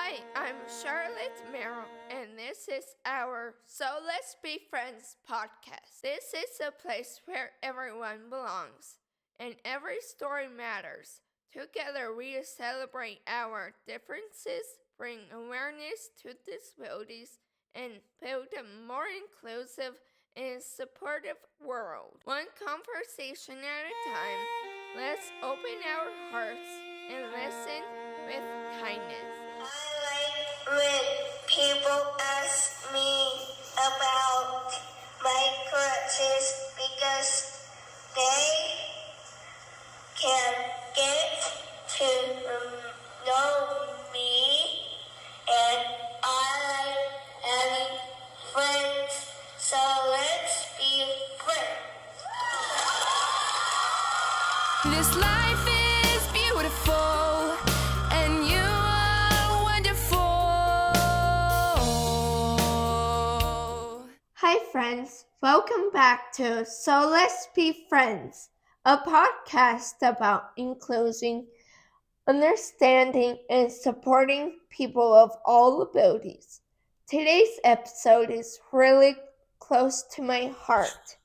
Hi, I'm Charlotte Merrill, and this is our So Let's Be Friends podcast. This is a place where everyone belongs, and every story matters. Together, we celebrate our differences, bring awareness to disabilities, and build a more inclusive and supportive world. One conversation at a time, let's open our hearts and listen with kindness. I like when people ask me about my crutches because they can get to know me, and I like having friends, so let's be friends. This life is beautiful, and you are wonderful. Hi, friends. Welcome back to So Let's Be Friends, a podcast about including, understanding, and supporting people of all abilities. Today's episode is really close to my heart.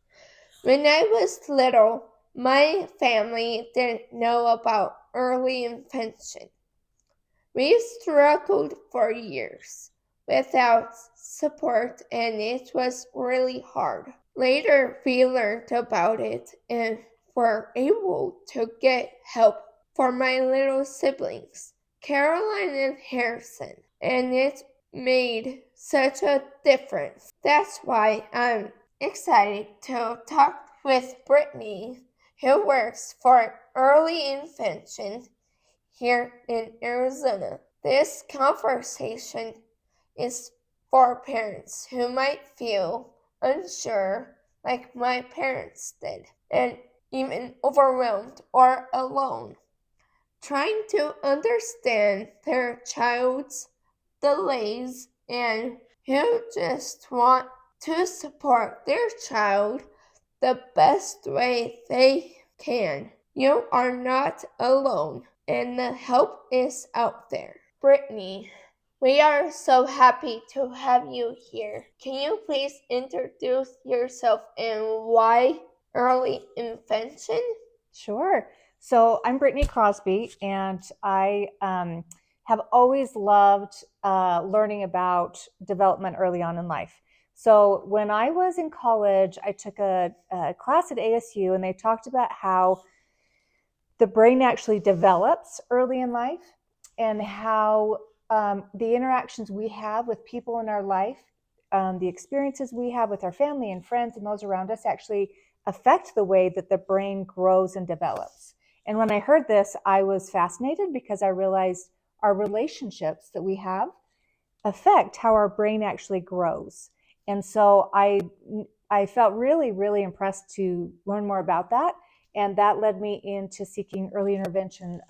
When I was little, my family didn't know about early intervention. We struggled for years without support, and it was really hard. Later, we learned about it and were able to get help for my little siblings, Caroline and Harrison, and it made such a difference. That's why I'm excited to talk with Britany, who works for early intervention here in Arizona. This conversation is for parents who might feel unsure, like my parents did, and even overwhelmed or alone, trying to understand their child's delays and who just want to support their child the best way they can. You are not alone, and the help is out there. Britany, we are so happy to have you here. Can you please introduce yourself and why early intervention? Sure. So I'm Britany Crosby, and I have always loved learning about development early on in life. So when I was in college, I took a class at ASU, and they talked about how the brain actually develops early in life, and how the interactions we have with people in our life, the experiences we have with our family and friends and those around us actually affect the way that the brain grows and develops. And when I heard this, I was fascinated because I realized our relationships that we have affect how our brain actually grows. And so I felt really, really impressed to learn more about that. And that led me into seeking early intervention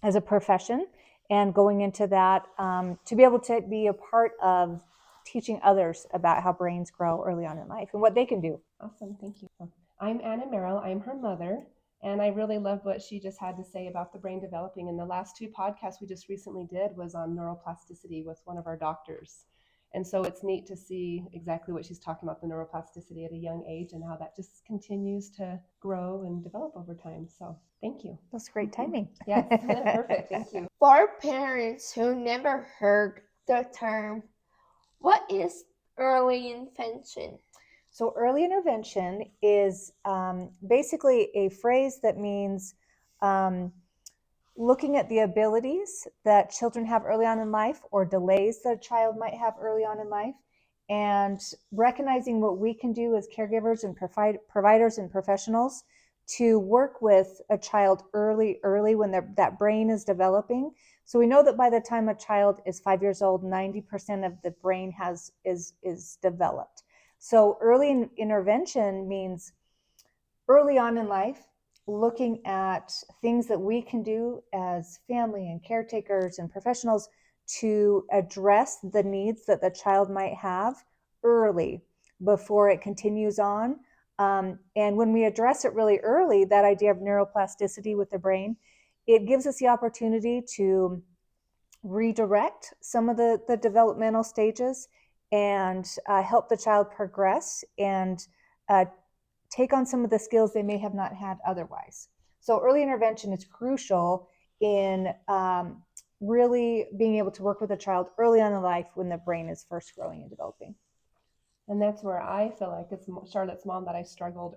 as a profession, and going into that to be able to be a part of teaching others about how brains grow early on in life and what they can do. Awesome, thank you. I'm Anna Merrill, I'm her mother, and I really love what she just had to say about the brain developing. And the last two podcasts we just recently did was on neuroplasticity with one of our doctors. And so it's neat to see exactly what she's talking about, the neuroplasticity at a young age and how that just continues to grow and develop over time. So thank you. That's great timing. Yes, perfect, thank you. For parents who never heard the term, what is early intervention? So early intervention is basically a phrase that means looking at the abilities that children have early on in life, or delays that a child might have early on in life, and recognizing what we can do as caregivers and providers and professionals to work with a child early when that brain is developing. So we know that by the time a child is 5 years old, 90% of the brain is developed. So early intervention means early on in life, looking at things that we can do as family and caretakers and professionals to address the needs that the child might have early before it continues on. And when we address it really early, that idea of neuroplasticity with the brain, it gives us the opportunity to redirect some of the developmental stages and help the child progress and take on some of the skills they may have not had otherwise. So early intervention is crucial in really being able to work with a child early on in life when the brain is first growing and developing. And that's where I feel like it's Charlotte's mom that I struggled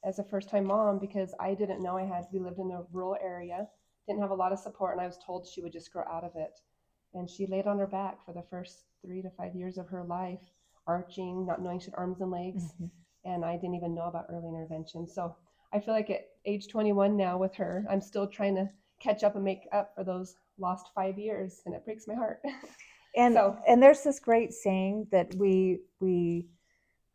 as a first-time mom, because I didn't know we lived in a rural area, didn't have a lot of support, and I was told she would just grow out of it. And she laid on her back for the first 3 to 5 years of her life, arching, not knowing she had arms and legs. Mm-hmm. And I didn't even know about early intervention. So I feel like at age 21 now with her, I'm still trying to catch up and make up for those lost 5 years, and it breaks my heart. And there's this great saying that we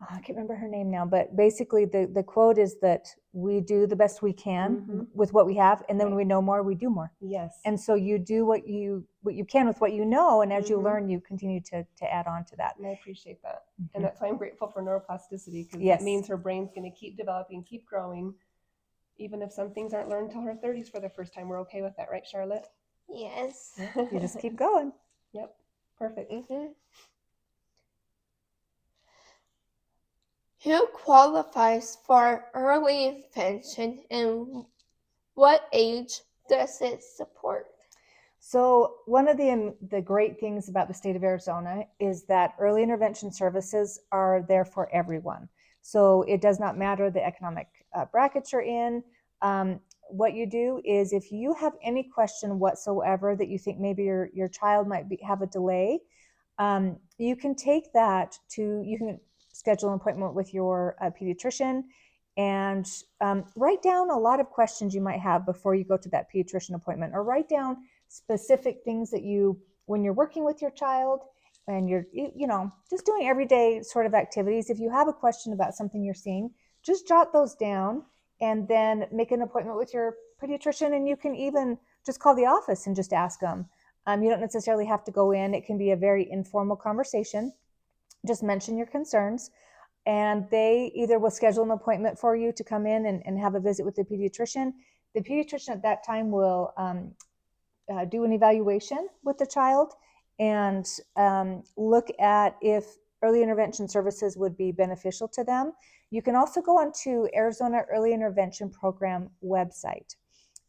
I can't remember her name now, but basically the quote is that we do the best we can mm-hmm. with what we have, and then when we know more, we do more. Yes. And so you do what you can with what you know, and as mm-hmm. you learn, you continue to add on to that. And I appreciate that. Mm-hmm. And that's why I'm grateful for neuroplasticity, because yes. It means her brain's going to keep developing, keep growing. Even if some things aren't learned until her 30s for the first time, we're okay with that, right, Charlotte? Yes. You just keep going. Yep. Perfect. Mm-hmm. Who qualifies for early intervention, and what age does it support? So one of the great things about the state of Arizona is that early intervention services are there for everyone. So it does not matter the economic brackets you're in. What you do is, if you have any question whatsoever that you think maybe your child might have a delay, you can take that you can schedule an appointment with your pediatrician and write down a lot of questions you might have before you go to that pediatrician appointment, or write down specific things that when you're working with your child and you're just doing everyday sort of activities. If you have a question about something you're seeing, just jot those down and then make an appointment with your pediatrician. And you can even just call the office and just ask them. You don't necessarily have to go in. It can be a very informal conversation. Just mention your concerns, and they either will schedule an appointment for you to come in and have a visit with the pediatrician. The pediatrician at that time will do an evaluation with the child and look at if early intervention services would be beneficial to them. You can also go onto Arizona Early Intervention Program website.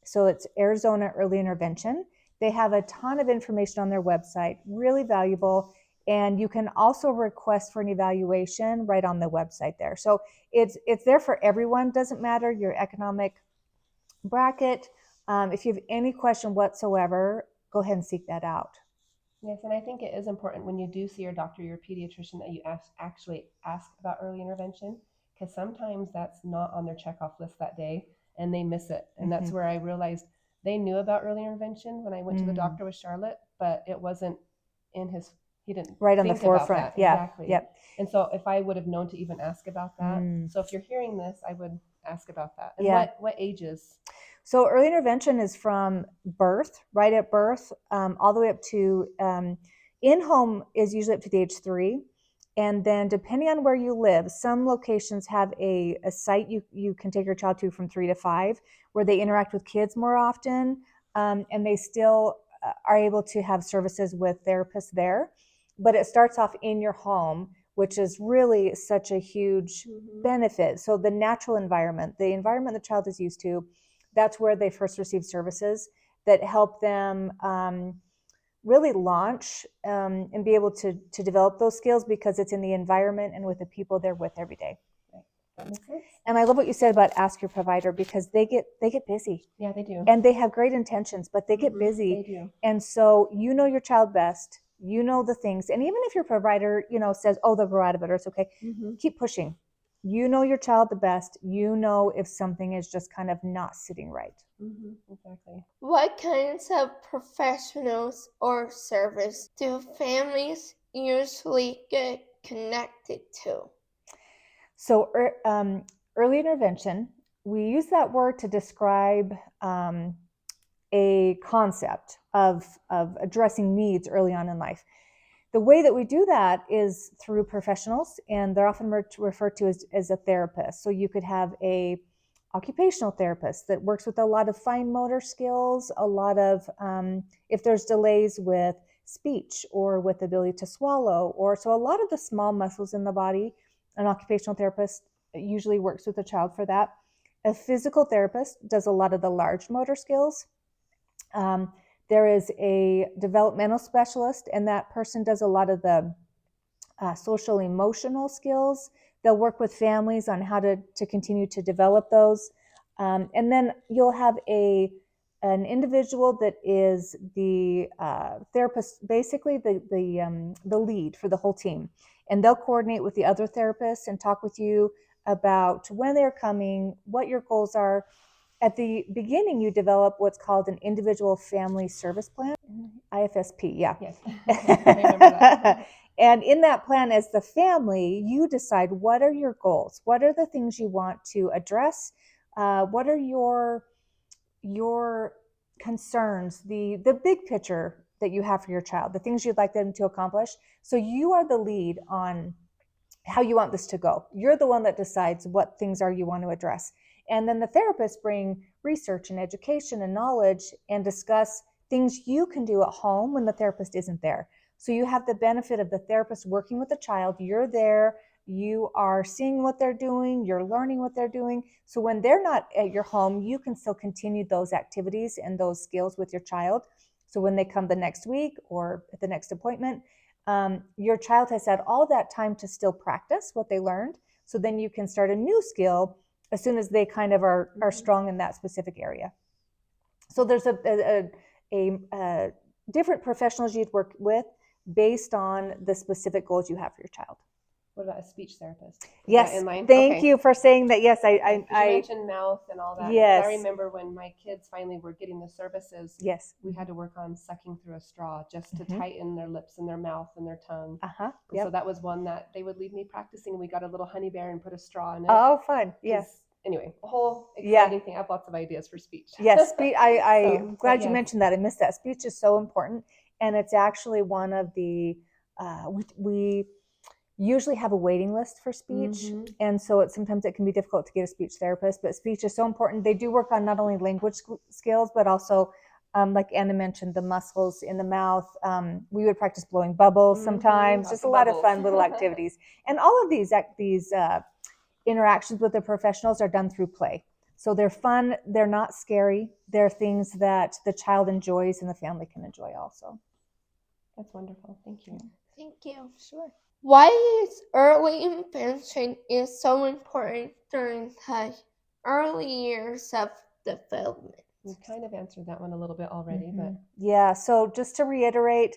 So it's Arizona Early Intervention. They have a ton of information on their website, really valuable. And you can also request for an evaluation right on the website there. So it's there for everyone. Doesn't matter your economic bracket. If you have any question whatsoever, go ahead and seek that out. Yes, and I think it is important when you do see your doctor, your pediatrician, that you actually ask about early intervention, because sometimes that's not on their checkoff list that day and they miss it. And that's where I realized they knew about early intervention when I went to the doctor with Charlotte, but it wasn't he didn't right on the forefront. Yeah. Exactly. Yep. And so if I would have known to even ask about that. So if you're hearing this, I would ask about that. And what ages? So early intervention is from birth, right at birth, all the way up to in-home is usually up to the age 3. And then depending on where you live, some locations have a site you can take your child to from 3 to 5, where they interact with kids more often, and they still are able to have services with therapists there. But it starts off in your home, which is really such a huge benefit. So the natural environment, the environment the child is used to, that's where they first receive services that help them really launch and be able to develop those skills, because it's in the environment and with the people they're with every day. And I love what you said about ask your provider, because they get busy. Yeah, they do. And they have great intentions, but they get busy. They do. And so you know your child best. You know the things. And even if your provider, says, oh, they'll grow out of it, or it's okay, keep pushing. You know your child the best. You know if something is just kind of not sitting right. Exactly. What kinds of professionals or service do families usually get connected to? So early intervention, we use that word to describe a concept of addressing needs early on in life. The way that we do that is through professionals, and they're often referred to as a therapist. So you could have a occupational therapist that works with a lot of fine motor skills, a lot of, if there's delays with speech or with the ability to swallow, or so a lot of the small muscles in the body, an occupational therapist usually works with a child for that. A physical therapist does a lot of the large motor skills. There is a developmental specialist, and that person does a lot of the social emotional skills. They'll work with families on how to continue to develop those. And then you'll have an individual that is the therapist, basically the lead for the whole team. And they'll coordinate with the other therapists and talk with you about when they're coming, what your goals are. At the beginning, you develop what's called an individual family service plan, IFSP, yeah. Yes, I remember that. And in that plan, as the family, you decide what are your goals, what are the things you want to address, what are your concerns, the big picture that you have for your child, the things you'd like them to accomplish. So you are the lead on how you want this to go. You're the one that decides what things are you want to address. And then the therapists bring research and education and knowledge and discuss things you can do at home when the therapist isn't there. So you have the benefit of the therapist working with the child. You're there, you are seeing what they're doing, you're learning what they're doing. So when they're not at your home, you can still continue those activities and those skills with your child. So when they come the next week or at the next appointment, your child has had all that time to still practice what they learned. So then you can start a new skill as soon as they kind of are strong in that specific area. So there's a different professionals you'd work with based on the specific goals you have for your child. What about a speech therapist? Is Yes, that in line? thank Okay. you for saying that. Yes, You I mentioned mouth and all that. Yes. I remember when my kids finally were getting the services, yes. we had to work on sucking through a straw just to tighten their lips and their mouth and their tongue. Uh-huh. And so that was one that they would leave me practicing. We got a little honey bear and put a straw in it. Oh, fun. Yes. Anyway, a whole exciting thing. I have lots of ideas for speech. Yes, I'm So, glad but you yes. mentioned that. I missed that. Speech is so important, and it's actually one of the we usually have a waiting list for speech, and so sometimes it can be difficult to get a speech therapist. But speech is so important. They do work on not only language skills, but also, like Anna mentioned, the muscles in the mouth. We would practice blowing bubbles sometimes. Lots Just of a lot of bubbles. fun little activities, and all of these interactions with the professionals are done through play. So they're fun, they're not scary, they're things that the child enjoys and the family can enjoy also. That's wonderful. Thank you. Thank you. Sure. Why is early intervention is so important during the early years of development? We kind of answered that one a little bit already, but Yeah, so just to reiterate,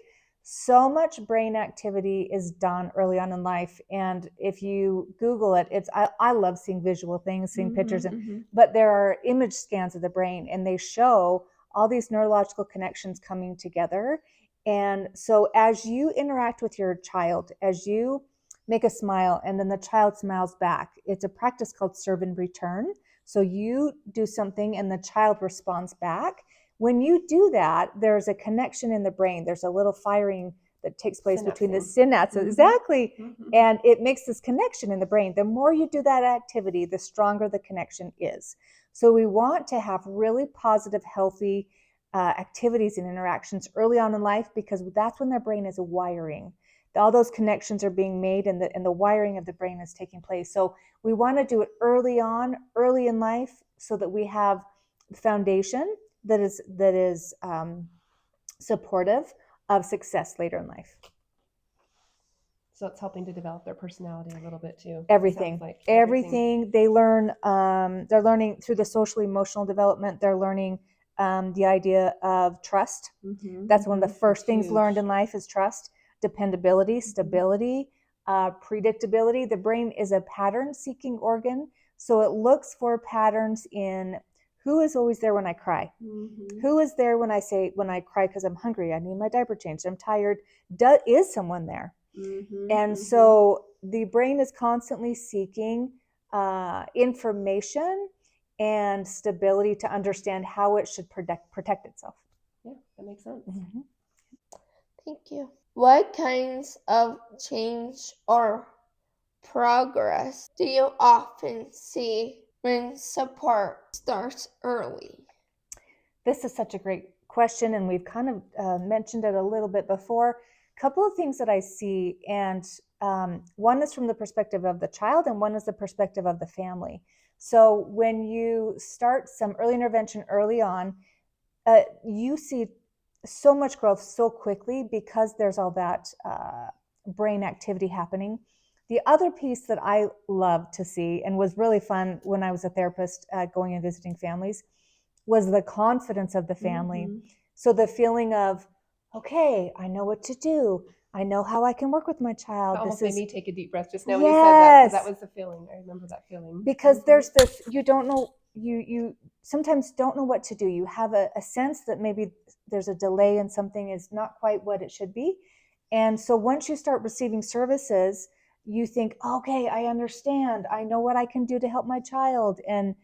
so much brain activity is done early on in life. And if you Google it, I love seeing visual things, seeing pictures, but there are image scans of the brain and they show all these neurological connections coming together. And so as you interact with your child, as you make a smile and then the child smiles back, it's a practice called serve and return. So you do something and the child responds back. When you do that, there's a connection in the brain. There's a little firing that takes place between the synapses. Exactly. And it makes this connection in the brain. The more you do that activity, the stronger the connection is. So we want to have really positive, healthy activities and interactions early on in life because that's when their brain is wiring. All those connections are being made and the wiring of the brain is taking place. So we want to do it early on, early in life, so that we have the foundation that is supportive of success later in life. so it's helping to develop their personality a little bit too. Everything. Like Everything they learn, they're learning through the social emotional development. They're learning the idea of trust. That's one of the first things learned in life is trust, dependability, stability, predictability. The brain is a pattern seeking organ. So it looks for patterns in who is always there when I cry? Who is there when I cry because I'm hungry? I need my diaper changed. I'm tired. Is someone there? And so the brain is constantly seeking information and stability to understand how it should protect itself. Yeah, that makes sense. Thank you. What kinds of change or progress do you often see when support starts early? This is such a great question, and we've kind of mentioned it a little bit before. A couple of things that I see, and one is from the perspective of the child, and one is the perspective of the family. So when you start some early intervention early on, you see so much growth so quickly because there's all that brain activity happening. The other piece that I love to see, and was really fun when I was a therapist going and visiting families, was the confidence of the family. Mm-hmm. So the feeling of, okay, I know what to do. I know how I can work with my child. That almost made me take a deep breath just now when Yes. you said that, because that was the feeling. I remember that feeling. Because there's this, you don't know, you sometimes don't know what to do. You have a sense that maybe there's a delay and something is not quite what it should be. And so once you start receiving services, you think, okay, I understand. I know what I can do to help my child. And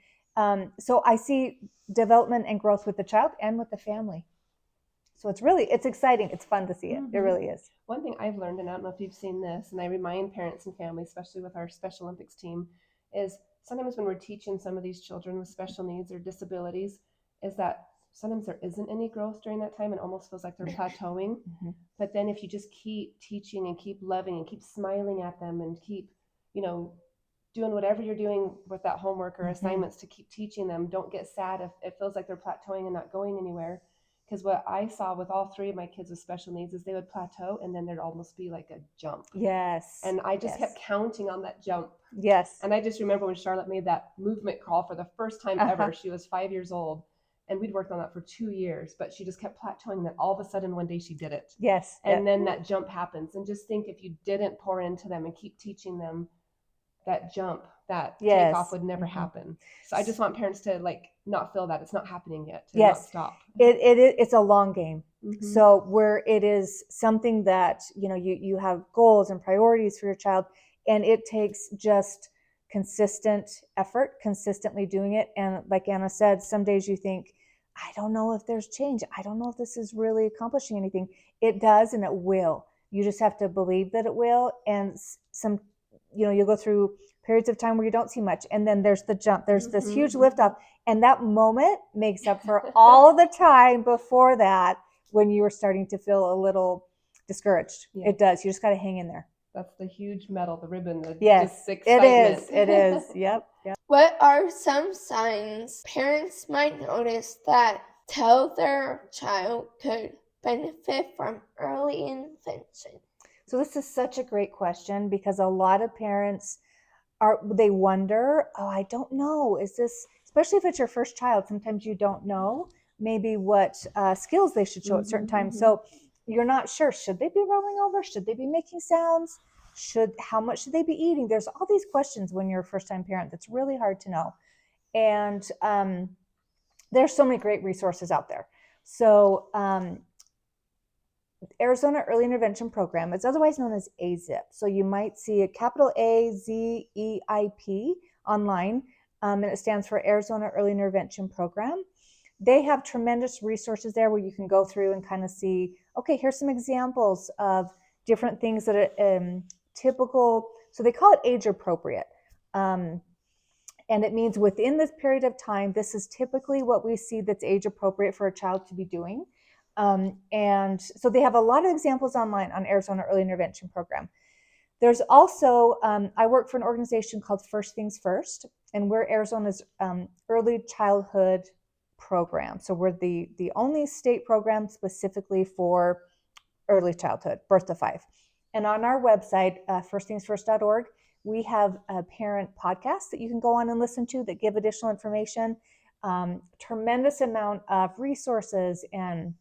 so I see development and growth with the child and with the family. So it's exciting. It's fun to see it. Mm-hmm. It really is. One thing I've learned, and I don't know if you've seen this, and I remind parents and families, especially with our Special Olympics team, is sometimes when we're teaching some of these children with special needs or disabilities, is that sometimes there isn't any growth during that time and almost feels like they're plateauing. Mm-hmm. But then if you just keep teaching and keep loving and keep smiling at them and keep, doing whatever you're doing with that homework or assignments to keep teaching them, don't get sad if it feels like they're plateauing and not going anywhere. Because what I saw with all three of my kids with special needs is they would plateau and then there'd almost be like a jump. Yes. And I just kept counting on that jump. Yes. And I just remember when Charlotte made that movement crawl for the first time ever. She was 5 years old. And we'd worked on that for 2 years, but she just kept plateauing. And then all of a sudden, one day she did it. Yes. And then that jump happens. And just think, if you didn't pour into them and keep teaching them, that jump, that takeoff would never happen. So I just want parents to not feel that it's not happening yet. To not stop. It's a long game. Mm-hmm. So where it is something that, you have goals and priorities for your child, and it takes just consistent effort, consistently doing it. And like Anna said, some days you think, I don't know if there's change. I don't know if this is really accomplishing anything. It does, and it will. You just have to believe that it will. And you'll go through periods of time where you don't see much. And then there's the jump. There's this huge lift off. And that moment makes up for all the time before that when you were starting to feel a little discouraged. Yeah. It does. You just got to hang in there. That's the huge medal, the ribbon, the just excitement. It is. Yep. What are some signs parents might notice that tell their child could benefit from early intervention? So this is such a great question, because a lot of parents they wonder, I don't know, is this, especially if it's your first child, sometimes you don't know maybe what skills they should show at certain times. So you're not sure, should they be rolling over? Should they be making sounds? How much should they be eating? There's all these questions when you're a first-time parent that's really hard to know. And there's so many great resources out there. So Arizona Early Intervention Program is otherwise known as AZIP. So you might see a capital AZEIP online, and it stands for Arizona Early Intervention Program. They have tremendous resources there where you can go through and kind of see, okay, here's some examples of different things that are typical. So they call it age appropriate. And it means within this period of time, this is typically what we see that's age appropriate for a child to be doing. And so they have a lot of examples online on Arizona Early Intervention Program. There's also, I work for an organization called First Things First, and we're Arizona's early childhood program. So we're the only state program specifically for early childhood, birth to 5. And on our website, firstthingsfirst.org, we have a parent podcast that you can go on and listen to that give additional information, tremendous amount of resources and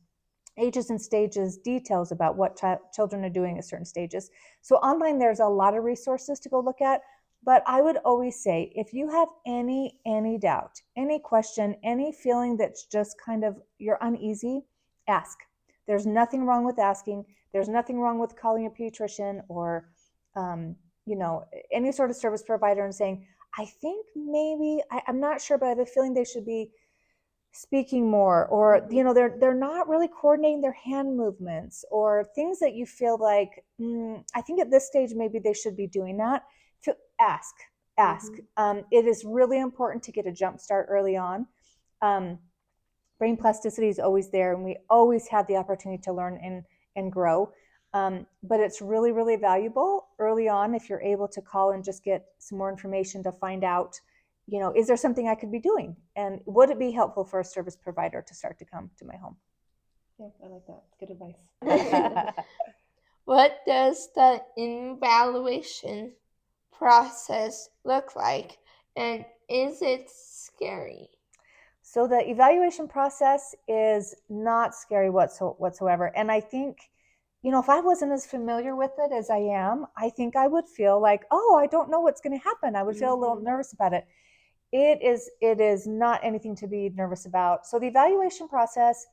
ages and stages, details about what children are doing at certain stages. So online, there's a lot of resources to go look at. But I would always say, if you have any doubt, any question, any feeling that's just kind of, you're uneasy, ask. There's nothing wrong with asking. There's nothing wrong with calling a pediatrician or, any sort of service provider and saying, I think maybe, I'm not sure, but I have a feeling they should be speaking more, or they're not really coordinating their hand movements, or things that you feel like I think at this stage maybe they should be doing that. To ask ask. It is really important to get a jump start early on. Brain plasticity is always there, and we always have the opportunity to learn and grow. But it's really, really valuable early on if you're able to call and just get some more information to find out, is there something I could be doing? And would it be helpful for a service provider to start to come to my home? Yeah, I like that. Good advice. What does the evaluation process look like, and is it scary? So the evaluation process is not scary whatsoever. And I think, if I wasn't as familiar with it as I am, I think I would feel like, oh, I don't know what's going to happen. I would feel a little nervous about it. It is not anything to be nervous about. So the evaluation process,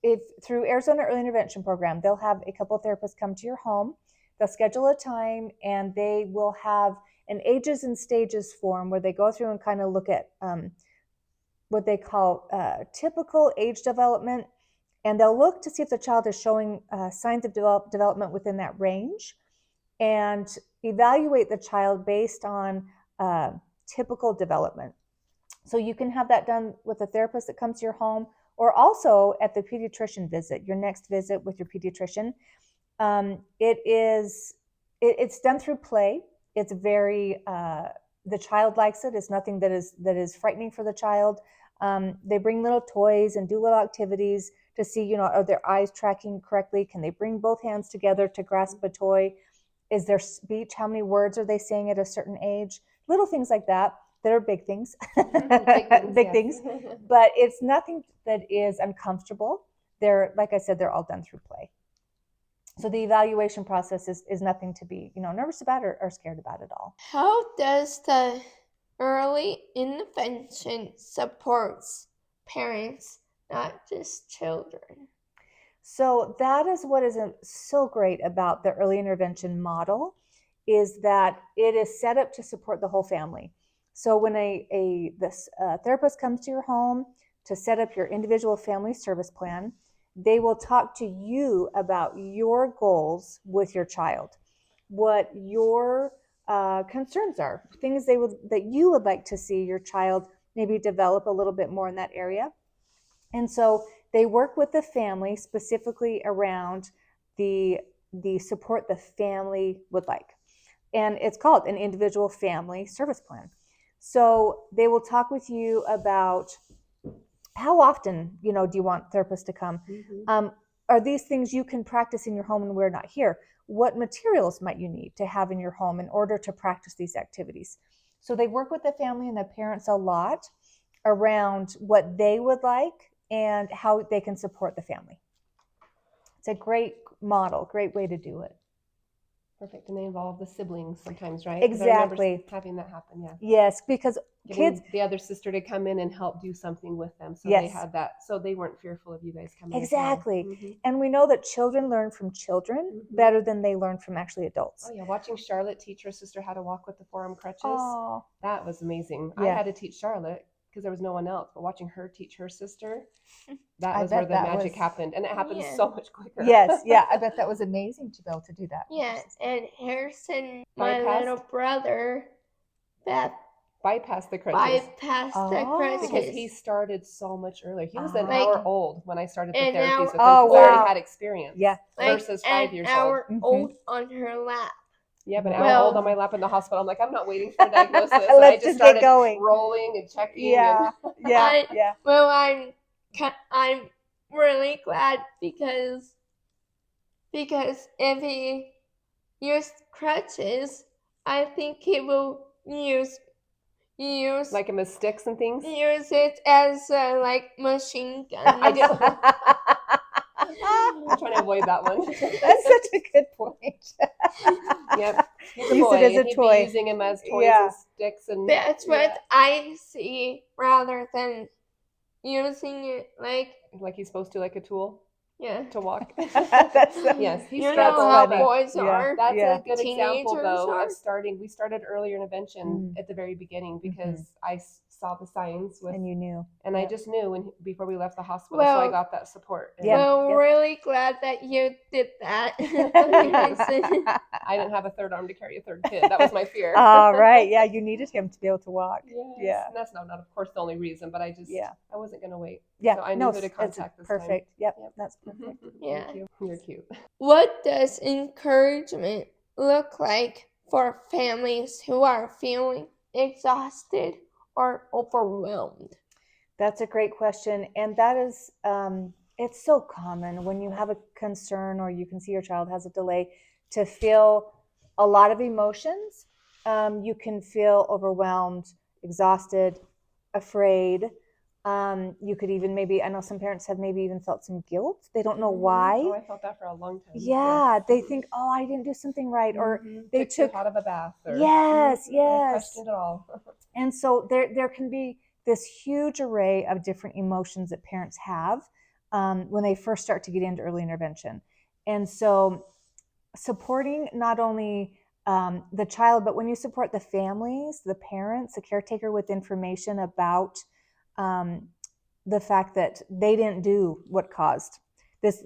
if through Arizona Early Intervention Program, they'll have a couple of therapists come to your home. They'll schedule a time, and they will have an ages and stages form where they go through and kind of look at what they call typical age development. And they'll look to see if the child is showing signs of development within that range, and evaluate the child based on typical development. So you can have that done with a therapist that comes to your home, or also at the pediatrician visit, your next visit with your pediatrician. It's done through play. It's very, the child likes it. It's nothing that is frightening for the child. They bring little toys and do little activities to see, are their eyes tracking correctly? Can they bring both hands together to grasp a toy? Is their speech, how many words are they saying at a certain age? Little things like that are big things. Big things. But it's nothing that is uncomfortable. Like I said, they're all done through play. So the evaluation process is nothing to be, nervous about or scared about at all. How does the early intervention supports parents, not just children? So that is what is so great about the early intervention model, is that it is set up to support the whole family. So when this therapist comes to your home to set up your individual family service plan, they will talk to you about your goals with your child, what your concerns are, things that you would like to see your child maybe develop a little bit more in that area. And so they work with the family specifically around the support the family would like. And it's called an individual family service plan. So they will talk with you about how often, do you want therapists to come? Are these things you can practice in your home when we're not here? What materials might you need to have in your home in order to practice these activities? So they work with the family and the parents a lot around what they would like and how they can support the family. It's a great model, great way to do it. Perfect. And they involve the siblings sometimes, right? Exactly. Having that happen, yeah. Yes, because Getting the other sister to come in and help do something with them. So they had that. So they weren't fearful of you guys coming. Exactly. And we know that children learn from children better than they learn from actually adults. Oh yeah. Watching Charlotte teach her sister how to walk with the forearm crutches. Oh. That was amazing. Yeah. I had to teach Charlotte because there was no one else, but watching her teach her sister, that was where the magic happened. And it happened so much quicker. Yes. Yeah. I bet that was amazing to be able to do that. Yeah. And Harrison, my little brother, bypassed the crutches. Because he started so much earlier. He was an hour old when I started the therapies with him. He already had experience. Yeah. Versus 5 years old. An hour old on her lap. Yeah, but an hour old on my lap in the hospital. I'm like, I'm not waiting for a diagnosis. Let's just get going. Rolling and checking. Yeah. Well, I'm really glad because if he used crutches, I think he will use like him as sticks and things. Use it as like machine gun. I did. I'm trying to avoid that one. That's such a good point. Yep. He's a Use boy, it as a and he'd toy. be using him as toys and sticks and. That's what I see, rather than using it like he's supposed to, like a tool. Yeah. To walk. Yes. He's how boys are. That's a good example, though, are. of starting. We started earlier intervention at the very beginning because I saw the signs with, And you knew. and Yep. I just knew before we left the hospital, so I Well, got that support. And Yeah. Well, Yep. really glad that you did that. I didn't have a third arm to carry a third kid. That was my fear. Right. Yeah, you needed him to be able to walk. Yes. Yeah. And that's not, of course, the only reason, but I just, Yeah. I wasn't going to wait. Yeah. So I knew No, who to it's contact this perfect. Yep. Yep. That's perfect. Yeah. Thank you. You're cute. What does encouragement look like for families who are feeling exhausted or overwhelmed? That's a great question. And that is, it's so common when you have a concern or you can see your child has a delay to feel a lot of emotions. You can feel overwhelmed, exhausted, afraid. You could even maybe, I know some parents have maybe even felt some guilt. They don't know why. Oh, I felt that for a long time. Yeah, they think, oh, I didn't do something right, or they Picked took out of a bath. Or, yes, I yes. questioned it all. And so there can be this huge array of different emotions that parents have when they first start to get into early intervention. And so supporting not only the child, but when you support the families, the parents, the caretaker with information about the fact that they didn't do what caused this,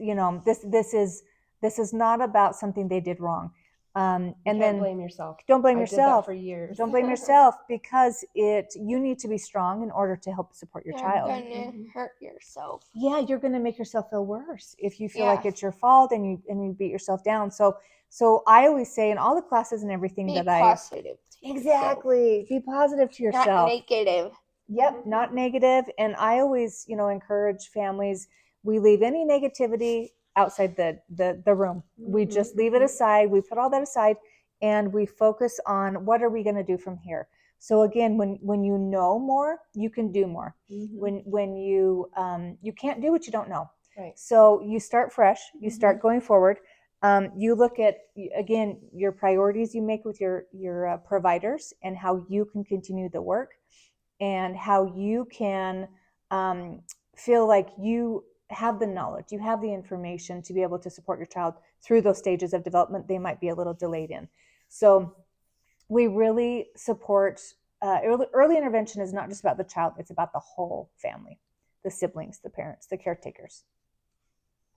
this is not about something they did wrong. And Can't then blame yourself. don't blame I yourself. did that for years. Don't blame yourself, because you need to be strong in order to help support your child. You're gonna hurt yourself. Yeah, you're going to make yourself feel worse if you feel Yeah. like it's your fault and you beat yourself down. So I always say in all the classes and everything Be that positive. exactly be positive to yourself. Not negative. Yep, not negative. And I always, encourage families, we leave any negativity outside the room. We just leave it aside. We put all that aside and we focus on what are we going to do from here. So again, when you know more, you can do more. When you can't do what you don't know. Right. So you start fresh, you start going forward. You look at, again, your priorities you make with your providers and how you can continue the work and how you can feel like you have the knowledge, you have the information to be able to support your child through those stages of development they might be a little delayed in. So we really support early intervention is not just about the child, it's about the whole family, the siblings, the parents, the caretakers.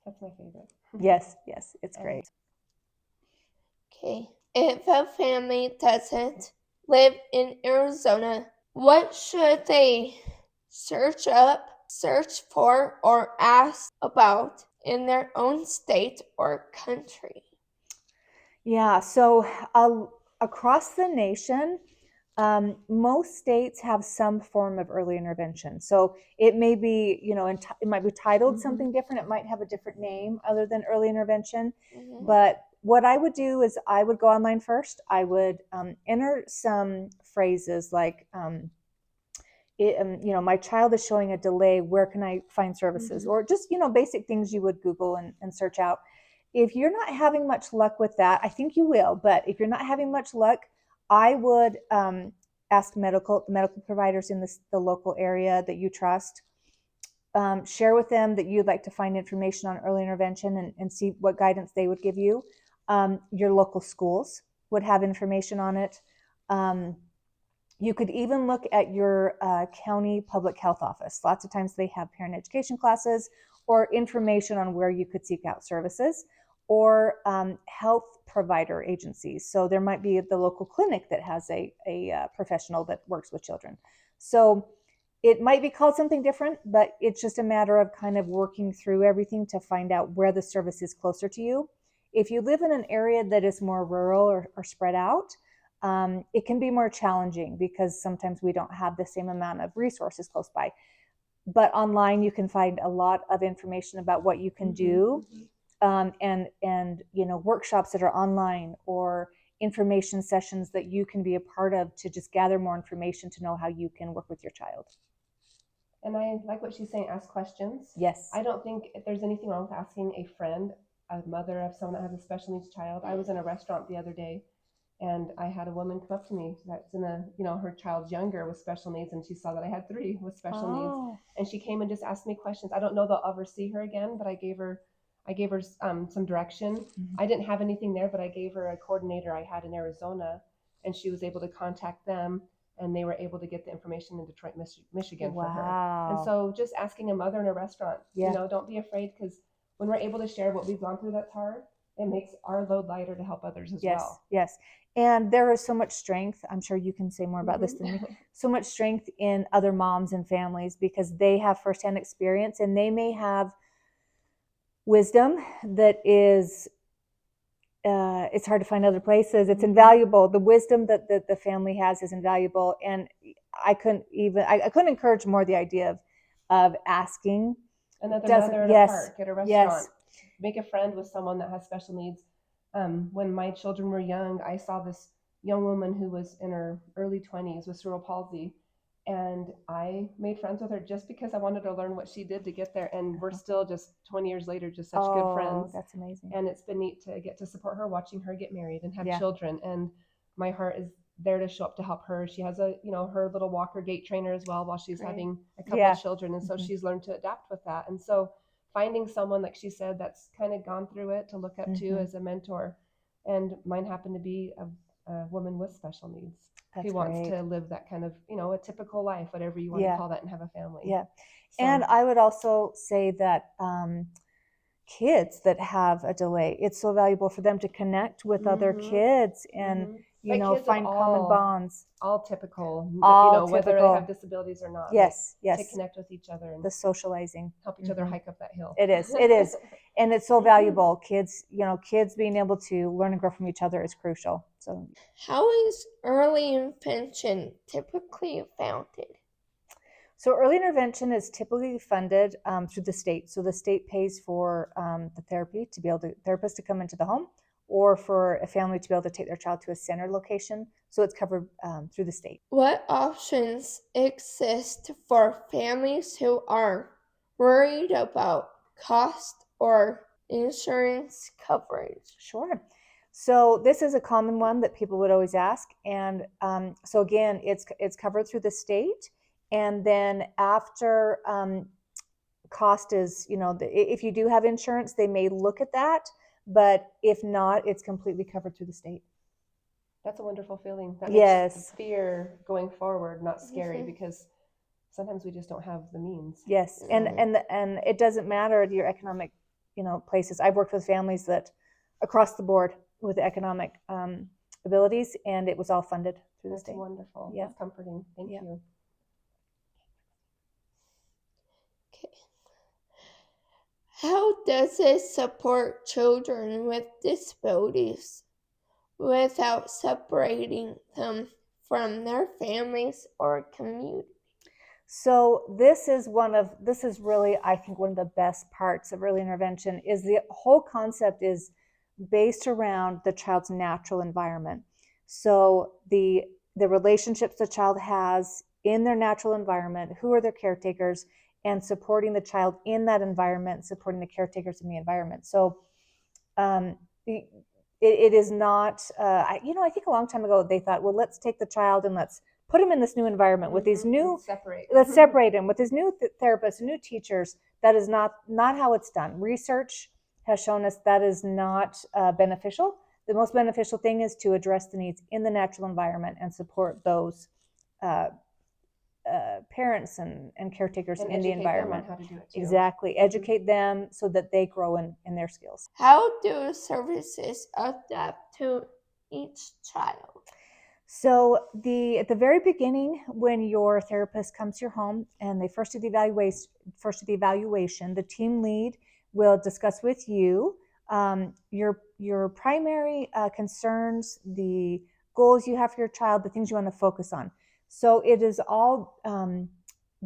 That's my favorite. Yes, it's great. Okay. If a family doesn't live in Arizona, what should they search for, or ask about in their own state or country? Yeah, so across the nation, most states have some form of early intervention. So it may be, it might be titled something different. It might have a different name other than early intervention. But what I would do is I would go online first. I would enter some phrases like, my child is showing a delay. Where can I find services? Or just, basic things you would Google and search out. If you're not having much luck with that, I think you will. But if you're not having much luck, I would ask medical providers in the local area that you trust. Share with them that you'd like to find information on early intervention and see what guidance they would give you. Your local schools would have information on it. You could even look at your county public health office. Lots of times they have parent education classes or information on where you could seek out services, or health provider agencies. So there might be the local clinic that has a professional that works with children. So it might be called something different, but it's just a matter of kind of working through everything to find out where the service is closer to you. If you live in an area that is more rural or spread out, it can be more challenging because sometimes we don't have the same amount of resources close by. But online, you can find a lot of information about what you can do, and workshops that are online or information sessions that you can be a part of to just gather more information to know how you can work with your child. And I like what she's saying, ask questions. Yes. I don't think there's anything wrong with asking a friend, a mother of someone that has a special needs child. I was in a restaurant the other day and I had a woman come up to me that's in her child's younger with special needs, and she saw that I had 3 with special needs, and she came and just asked me questions. I don't know that I'll ever see her again, but I gave her some direction. I didn't have anything there, but I gave her a coordinator I had in Arizona, and she was able to contact them. and they were able to get the information in Detroit, Michigan for her. Wow. And so just asking a mother in a restaurant, Yeah. you know, don't be afraid, because when we're able to share what we've gone through that's hard, it makes our load lighter to help others as Yes, well. yes. And there is so much strength. I'm sure you can say more about this than me. So much strength in other moms and families, because they have firsthand experience, and they may have wisdom that is, it's hard to find other places. It's invaluable. The wisdom that the family has is invaluable. And I couldn't encourage more the idea of asking. Another mother at a park, at a restaurant. Yes. Make a friend with someone that has special needs. When my children were young, I saw this young woman who was in her early 20s with cerebral palsy, and I made friends with her just because I wanted to learn what she did to get there. And we're still, just 20 years later, just such good friends. That's amazing. And it's been neat to get to support her, watching her get married and have Yeah. children. And my heart is there to show up to help her. She has a, you know, her little walker gait trainer as well while she's Great. having a couple Yeah. of children. And so she's learned to adapt with that. And so finding someone, like she said, that's kind of gone through it to look up to as a mentor. And mine happened to be a woman with special needs That's who wants great. to live that kind of, you know, a typical life, whatever you want Yeah. to call that, and have a family. Yeah. So- And I would also say that kids that have a delay, it's so valuable for them to connect with other kids and, you But know, kids of find common all- bonds. all typical, All you know, whether they typical. have disabilities or not. Yes, like, to yes. connect with each other and The socializing. help each other hike up that hill. It is. It is. And it's so valuable. Kids, you know, kids being able to learn and grow from each other is crucial. So How is early intervention typically founded? So early intervention is typically funded through the state. So the state pays for the therapist to come into the home, or for a family to be able to take their child to a center location. So it's covered through the state. What options exist for families who are worried about cost or insurance coverage? Sure. So this is a common one that people would always ask. And so again, it's covered through the state. And then after cost is, you know, if you do have insurance, they may look at that. But if not, it's completely covered through the state. That's a wonderful feeling. That Yes. makes fear going forward not scary, because sometimes we just don't have the means. Yes. And it doesn't matter your economic, you know, places. I've worked with families that across the board with economic abilities, and it was all funded through the That's state. wonderful. Yeah. That's comforting. Thank Yeah. you. Okay. How does it support children with disabilities without separating them from their families or community? So this is really, I think, one of the best parts of early intervention. Is the whole concept is based around the child's natural environment. So the relationships the child has in their natural environment, who are their caretakers, and supporting the child in that environment, supporting the caretakers in the environment. So it is not, I think a long time ago they thought, well, let's take the child and let's put him in this new environment with these new, let's separate him with his new therapists and new teachers. That is not how it's done. Research has shown us that is not beneficial. The most beneficial thing is to address the needs in the natural environment and support those parents and caretakers And in the educate them on environment. how to do it too. Exactly. Educate them so that they grow in their skills. How do services adapt to each child? So at the very beginning, when your therapist comes to your home and they first do the evaluation, the team lead will discuss with you your primary concerns, the goals you have for your child, the things you want to focus on. So it is all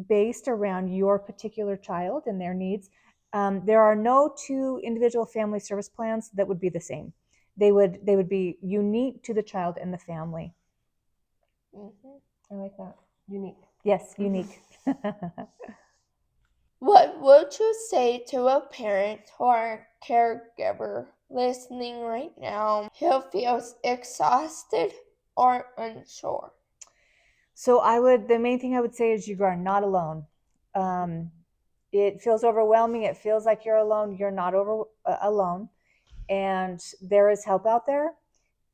based around your particular child and their needs. There are no two individual family service plans that would be the same. They would be unique to the child and the family. I like that. Unique. Yes, unique. What would you say to a parent or caregiver listening right now who feels exhausted or unsure? So the main thing I would say is you are not alone. It feels overwhelming. It feels like you're alone. You're not alone. And there is help out there.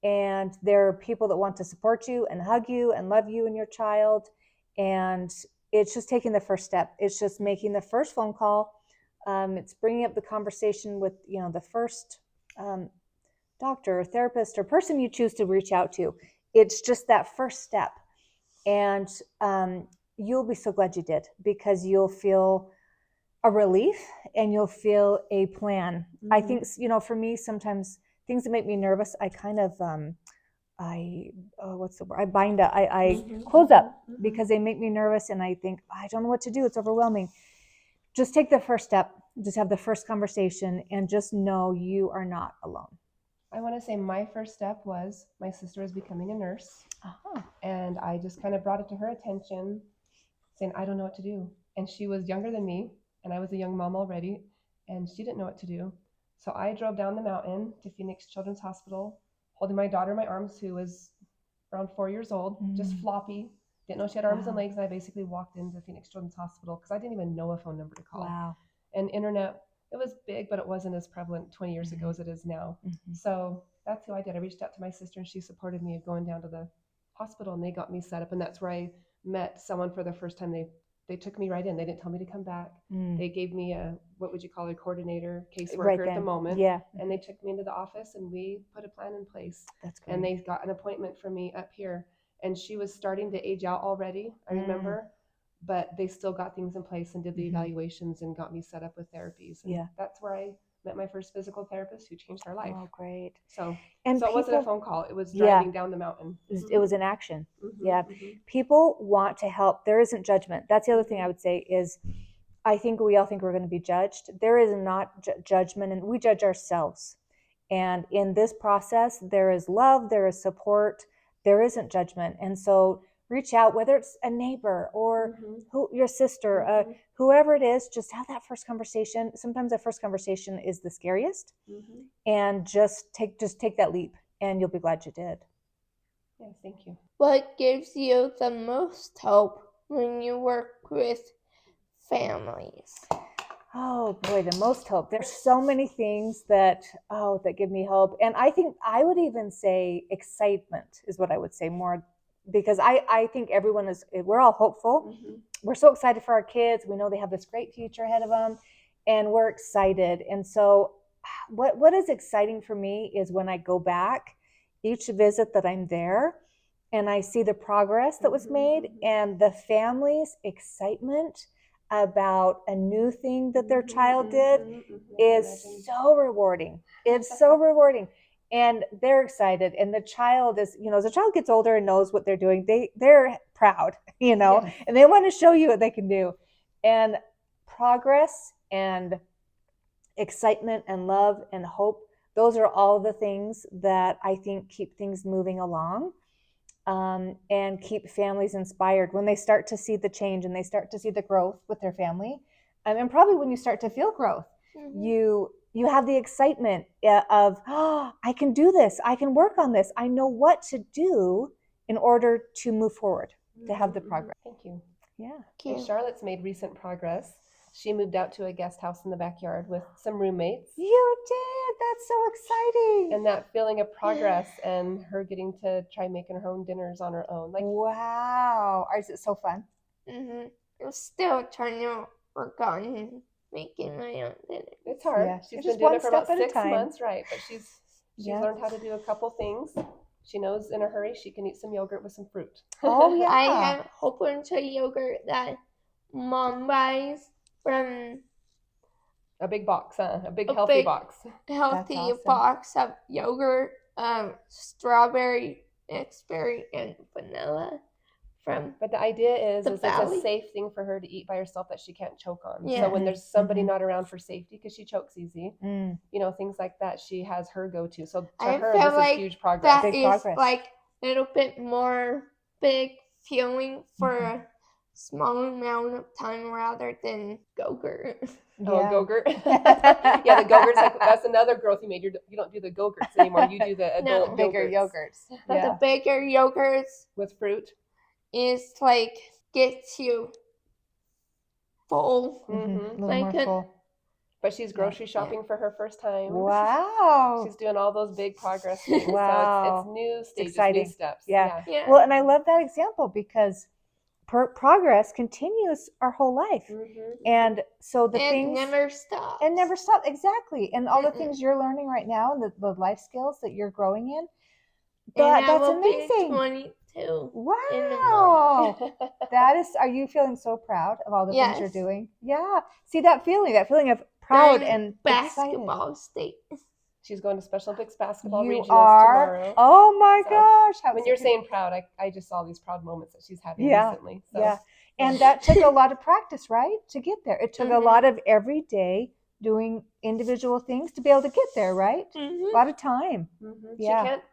and there are people that want to support you and hug you and love you and your child. And it's just taking the first step. It's just making the first phone call. It's bringing up the conversation with, the first doctor or therapist or person you choose to reach out to. It's just that first step. And you'll be so glad you did, because you'll feel a relief and you'll feel a plan. I think, for me, sometimes things that make me nervous, I kind of, what's the word? I bind up, I close up because they make me nervous, and I think, I don't know what to do. It's overwhelming. Just take the first step. Just have the first conversation and just know you are not alone. I want to say my first step was my sister was becoming a nurse. And I just kind of brought it to her attention, saying, I don't know what to do. And she was younger than me, and I was a young mom already, and she didn't know what to do. So I drove down the mountain to Phoenix Children's Hospital, holding my daughter in my arms, who was around 4 years old, just floppy, didn't know she had arms and legs. And I basically walked into Phoenix Children's Hospital because I didn't even know a phone number to call. Wow. And internet, it was big, but it wasn't as prevalent 20 years ago as it is now. So that's who I did. I reached out to my sister, and she supported me going down to the hospital, and they got me set up. And that's where I met someone for the first time. They took me right in. They didn't tell me to come back. They gave me a, what would you call a coordinator, caseworker at the moment. Yeah. And they took me into the office, and we put a plan in place. That's great. And they got an appointment for me up here. And she was starting to age out already, I remember. But they still got things in place and did the evaluations and got me set up with therapies. And that's where I met my first physical therapist, who changed our life. Oh, great. So it wasn't a phone call. It was driving down the mountain. It was an action. People want to help. There isn't judgment. That's the other thing I would say is, I think we all think we're going to be judged. There is not judgment, and we judge ourselves. And in this process, there is love, there is support, there isn't judgment. And so reach out, whether it's a neighbor or your sister, whoever it is, just have that first conversation. Sometimes that first conversation is the scariest, and just take that leap, and you'll be glad you did. Yeah, thank you. What gives you the most hope when you work with families? Oh boy, the most hope. There's so many things that give me hope. And I think I would even say excitement is what I would say more, because I think we're all hopeful. We're so excited for our kids. We know they have this great future ahead of them, and we're excited. And so what is exciting for me is when I go back each visit that I'm there, and I see the progress that was made and the family's excitement about a new thing that their child did is so rewarding. It's so rewarding. And they're excited. And the child is, as the child gets older and knows what they're doing, they're proud, and they want to show you what they can do. And progress and excitement and love and hope, those are all the things that I think keep things moving along. And keep families inspired when they start to see the change and they start to see the growth with their family. And probably when you start to feel growth, you have the excitement of, I can do this. I can work on this. I know what to do in order to move forward, to have the progress. Thank you. Yeah. And Charlotte's made recent progress. She moved out to a guest house in the backyard with some roommates. You did. That's so exciting. And that feeling of progress and her getting to try making her own dinners on her own. Wow. Is it so fun? I'm still trying to work on making my own dinner. It's hard. Yeah. She's been doing it for about 6 months, right? But she's learned how to do a couple things. She knows in a hurry she can eat some yogurt with some fruit. Oh, yeah. I have a whole bunch of yogurt that Mom buys from a big box, huh? A big healthy box. Healthy awesome. box of yogurt, strawberry, mixed berry, and vanilla from. But the idea is it's Valley. a safe thing for her to eat by herself that she can't choke on. Yeah. So when there's somebody not around for safety, because she chokes easy, things like that, she has her go-to. So to her, this is huge progress. That is like a little bit more big feeling for a small amount of time rather than Go-Gurt. Oh, Go-Gurt. Yeah, the Go-Gurt's that's another growth you made. You don't do the Go-Gurts anymore. You do the adult bigger yogurts. But the bigger yogurts with fruit is gets you full. More full. But she's grocery shopping for her first time. Wow. She's doing all those big progress things. Wow. So it's new stages, exciting. new steps. Yeah. Yeah. Well, and I love that example because progress continues our whole life. And so the it things never stops. and never stop. Exactly. And all the Mm-mm. things you're learning right now and the life skills that you're growing in, And I that's will be amazing. 22. Wow. That is, are you feeling so proud of all the things you're Yes. doing? Yeah. See that feeling of proud I'm and basketball state. She's going to Special Olympics basketball excited. You regionals are? tomorrow. Oh my So, gosh. How when you're saying proud, I just saw these proud moments that she's having Yeah. recently. So. Yeah. And that took a lot of practice, right? To get there. It took a lot of every day doing individual things to be able to get there, right? A lot of time. She Yeah. can't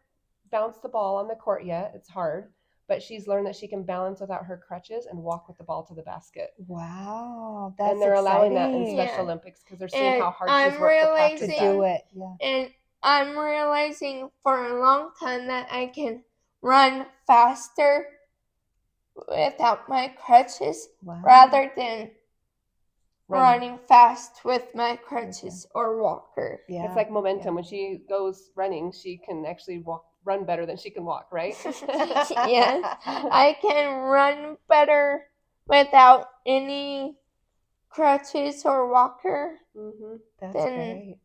bounce the ball on the court yet. It's hard. But she's learned that she can balance without her crutches and walk with the ball to the basket. Wow. That's And they're allowing that in exciting. Special Yeah. Olympics because they're seeing And how hard I'm she's worked to practice To realizing- that. do it. Yeah. And I'm realizing for a long time that I can run faster without my crutches Wow. rather than Running. running fast with my crutches or walker. Yeah. It's like momentum. When she goes running, she can actually run better than she can walk, right? Yes. I can run better without any crutches or walker That's then- great.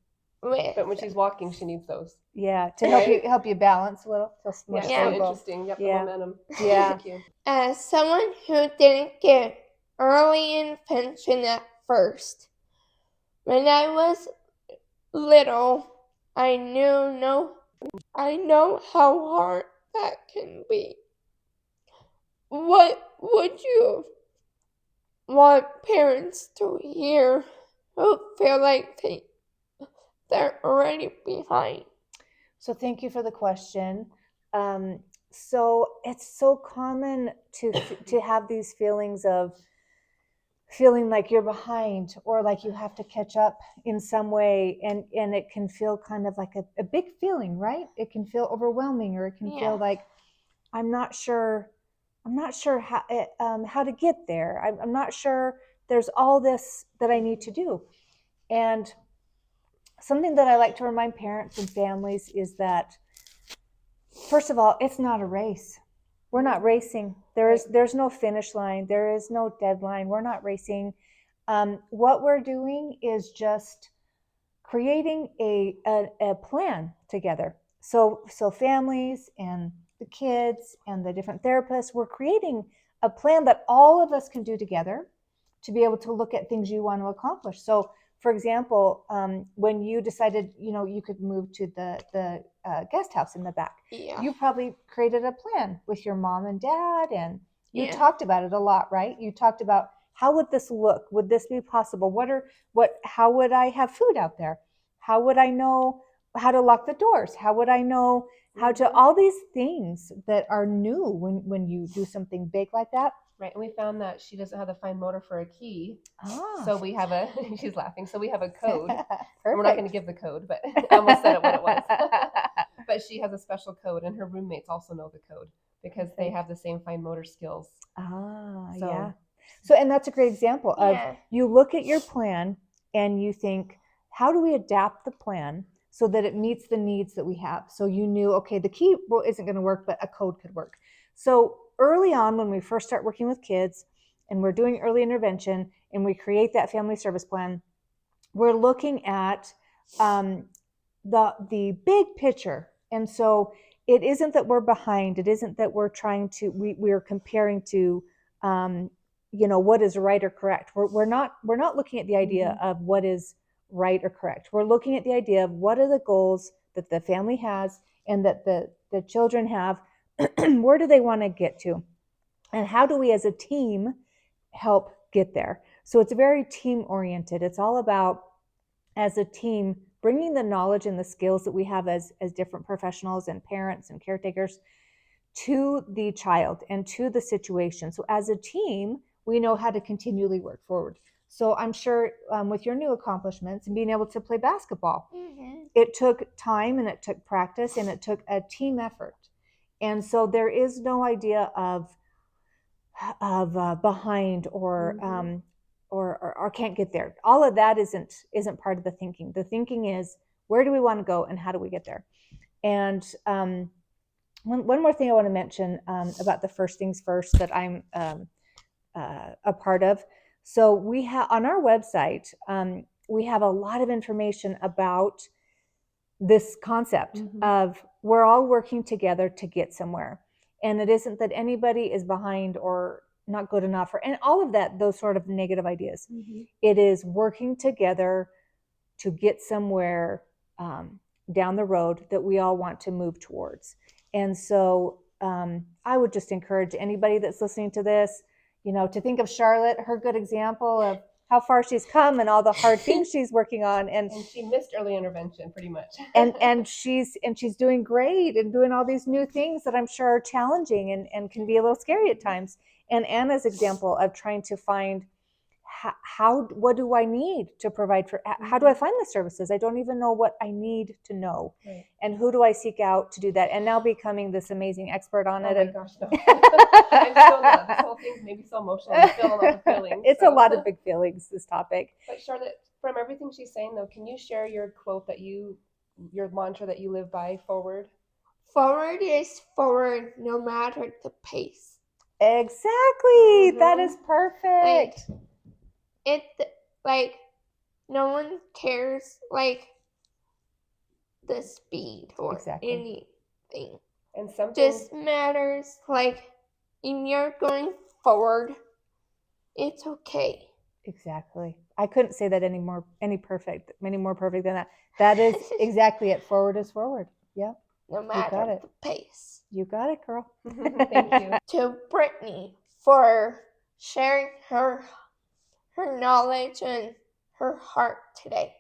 with. But when she's walking, she needs those. Yeah. To help you balance a little. Feel more Yeah, Yeah. so stable. interesting. Yep, Yeah. the momentum. Yeah. Thank you. As someone who didn't get early intervention at first, when I was little, I know how hard that can be. What would you want parents to hear who feel like they're already behind? So thank you for the question. So it's so common to have these feelings of feeling like you're behind or like you have to catch up in some way, and it can feel kind of like a big feeling, right? It can feel overwhelming, or it can Yeah. feel like I'm not sure how to get there. I'm not sure. There's all this that I need to do, and something that I like to remind parents and families is that, first of all, it's not a race. We're not racing. There's no finish line. There is no deadline. We're not racing. What we're doing is just creating a plan together. So families and the kids and the different therapists, we're creating a plan that all of us can do together to be able to look at things you want to accomplish. So, for example, when you decided, you could move to the guest house in the back, Yeah. you probably created a plan with your mom and dad, and you Yeah. talked about it a lot, right? You talked about, how would this look? Would this be possible? How would I have food out there? How would I know how to lock the doors? How would I know how to, all these things that are new when you do something big like that. Right, and we found that she doesn't have the fine motor for a key. Ah. So we have she's laughing. So we have a code. Perfect. We're not going to give the code, but I almost said it what it was. But she has a special code, and her roommates also know the code because they have the same fine motor skills. Ah, So- yeah. So, and that's a great example of, Yeah. you look at your plan and you think, how do we adapt the plan so that it meets the needs that we have? So you knew, okay, the key isn't going to work, but a code could work. So early on, when we first start working with kids and we're doing early intervention and we create that family service plan, we're looking at the big picture. And so it isn't that we're behind. It isn't that we're trying to, we're comparing to, what is right or correct. We're not looking at the idea of what is right or correct. We're looking at the idea of what are the goals that the family has and that the children have. Where do they want to get to? And how do we as a team help get there? So it's very team oriented. It's all about, as a team, bringing the knowledge and the skills that we have as different professionals and parents and caretakers to the child and to the situation. So as a team, we know how to continually work forward. So I'm sure with your new accomplishments and being able to play basketball, it took time and it took practice and it took a team effort. And so there is no idea of behind or or can't get there. All of that isn't part of the thinking. The thinking is, where do we want to go and how do we get there? And one more thing I want to mention about the first things first that I'm a part of. So we have on our website, we have a lot of information about this concept of we're all working together to get somewhere. And it isn't that anybody is behind or not good enough and all of that, those sort of negative ideas. It is working together to get somewhere down the road that we all want to move towards. And so I would just encourage anybody that's listening to this, to think of Charlotte, her good example of how far she's come and all the hard things she's working on. And she missed early intervention pretty much. and she's doing great and doing all these new things that I'm sure are challenging and can be a little scary at times. And Anna's example of trying to find what do I need to provide for, how do I find the services? I don't even know what I need to know. Right. And who do I seek out to do that? And now becoming this amazing expert on it. Oh my gosh, no. I'm still not. This whole thing's maybe so emotional. I feel a lot of feelings. It's a lot of big feelings, this topic. But Charlotte, from everything she's saying though, can you share your quote your mantra that you live by, forward? Forward is forward no matter the pace. Exactly. That is perfect. No one cares the speed or anything. And something just matters if you're going forward, it's okay. Exactly. I couldn't say that any more perfect than that. That is exactly it. Forward is forward. Yeah. No matter the pace. You got it, girl. Thank you. To Britany for sharing her knowledge and her heart today.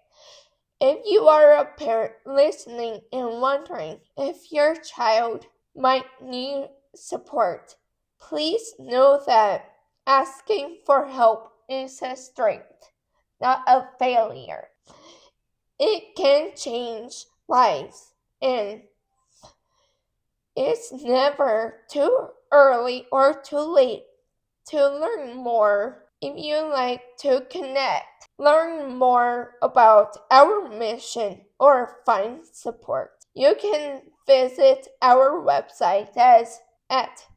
If you are a parent listening and wondering if your child might need support, please know that asking for help is a strength, not a failure. It can change lives, and it's never too early or too late to learn more. If you like to connect, learn more about our mission, or find support, you can visit our website at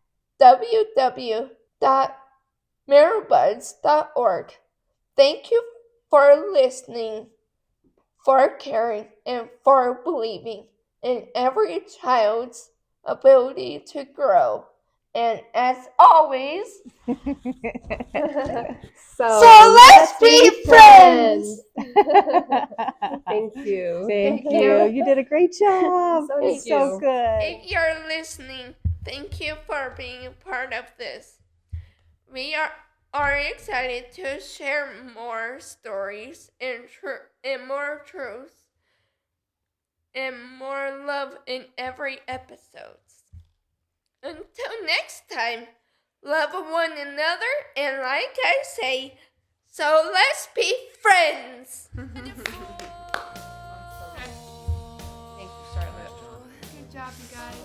www.merrillbudz.org. Thank you for listening, for caring, and for believing in every child's ability to grow. And as always, so let's be friends. Thank you. Thank you. You did a great job. So good. If you're listening, thank you for being a part of this. We are excited to share more stories and more truth and more love in every episode. Until next time, love one another, and like I say, so let's be friends. Thank you, Charlotte. Good job, you guys.